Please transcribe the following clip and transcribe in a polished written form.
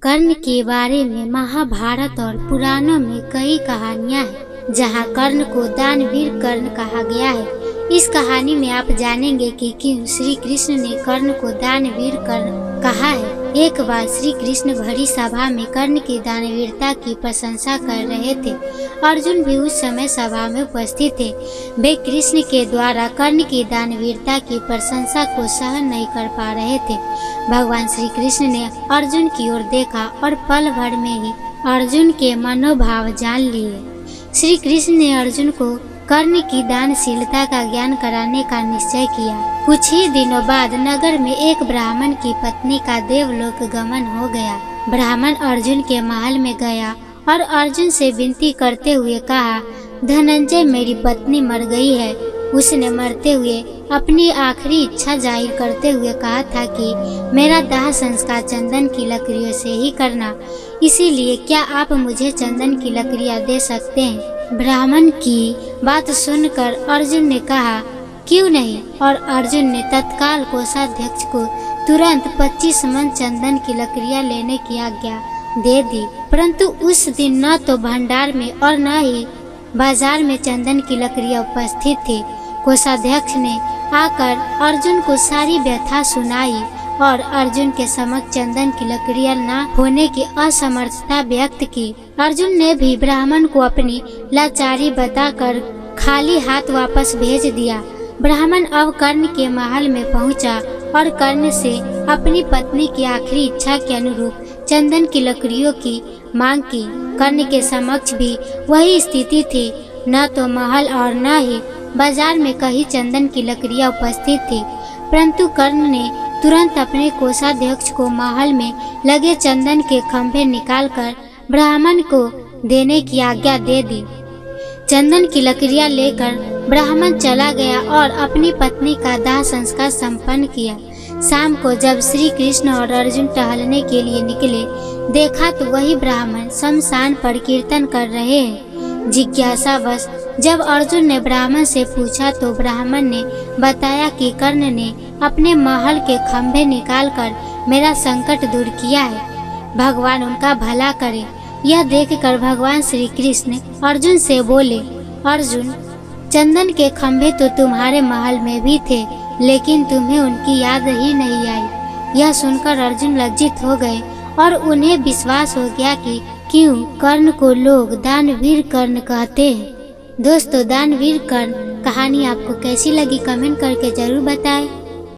कर्ण के बारे में महाभारत और पुराणों में कई कहानियां हैं, जहां कर्ण को दानवीर कर्ण कहा गया है। इस कहानी में आप जानेंगे कि क्यों श्री कृष्ण ने कर्ण को दानवीर कर्ण कहा है। एक बार श्री कृष्ण भरी सभा में कर्ण की दानवीरता की प्रशंसा कर रहे थे। अर्जुन भी उस समय सभा में उपस्थित थे। वे कृष्ण के द्वारा कर्ण की दानवीरता की प्रशंसा को सहन नहीं कर पा रहे थे। भगवान श्री कृष्ण ने अर्जुन की ओर देखा और पल भर में ही अर्जुन के मनोभाव जान लिए। श्री कृष्ण ने अर्जुन को कर्ण की दानशीलता का ज्ञान कराने का निश्चय किया। कुछ ही दिनों बाद नगर में एक ब्राह्मण की पत्नी का देवलोक गमन हो गया। ब्राह्मण अर्जुन के महल में गया और अर्जुन से विनती करते हुए कहा, धनंजय, मेरी पत्नी मर गई है। उसने मरते हुए अपनी आखिरी इच्छा जाहिर करते हुए कहा था कि मेरा दाह संस्कार चंदन की लकड़ियों से ही करना, इसीलिए क्या आप मुझे चंदन की लकड़ियां दे सकते हैं? ब्राह्मण की बात सुनकर अर्जुन ने कहा, क्यों नहीं? और अर्जुन ने तत्काल कोषाध्यक्ष को तुरंत 25 मन चंदन की लकड़ियां लेने की आज्ञा दे दी। परंतु उस दिन न तो भंडार में और न ही बाजार में चंदन की लकड़ियां उपस्थित थी। कोषाध्यक्ष ने आकर अर्जुन को सारी व्यथा सुनाई और अर्जुन के समक्ष चंदन की लकड़ियां न होने की असमर्थता व्यक्त की। अर्जुन ने भी ब्राह्मण को अपनी लाचारी बताकर खाली हाथ वापस भेज दिया। ब्राह्मण अब कर्ण के महल में पहुंचा और कर्ण से अपनी पत्नी की आखिरी इच्छा के अनुरूप चंदन की लकड़ियों की मांग की। कर्ण के समक्ष भी वही स्थिति थी, न तो महल और न ही बाजार में कहीं चंदन की लकड़ियां उपस्थित थी। परंतु कर्ण ने तुरंत अपने कोषाध्यक्ष को महल में लगे चंदन के खंभे निकालकर ब्राह्मण को देने की आज्ञा दे दी। चंदन की लकड़ियां लेकर ब्राह्मण चला गया और अपनी पत्नी का दाह संस्कार संपन्न किया। शाम को जब श्री कृष्ण और अर्जुन टहलने के लिए निकले, देखा तो वही ब्राह्मण शमशान पर कीर्तन कर रहे हैं। जिज्ञासावश जब अर्जुन ने ब्राह्मण से पूछा तो ब्राह्मण ने बताया कि कर्ण ने अपने महल के खंभे निकालकर मेरा संकट दूर किया है। भगवान उनका भला करे। यह देखकर भगवान श्री कृष्ण अर्जुन से बोले, अर्जुन, चंदन के खंभे तो तुम्हारे महल में भी थे, लेकिन तुम्हें उनकी याद ही नहीं आई। यह सुनकर अर्जुन लज्जित हो गए और उन्हें विश्वास हो गया कि क्यों कर्ण को लोग दानवीर कर्ण कहते हैं। दोस्तों, दानवीर कर्ण कहानी आपको कैसी लगी कमेंट करके जरूर बताएं।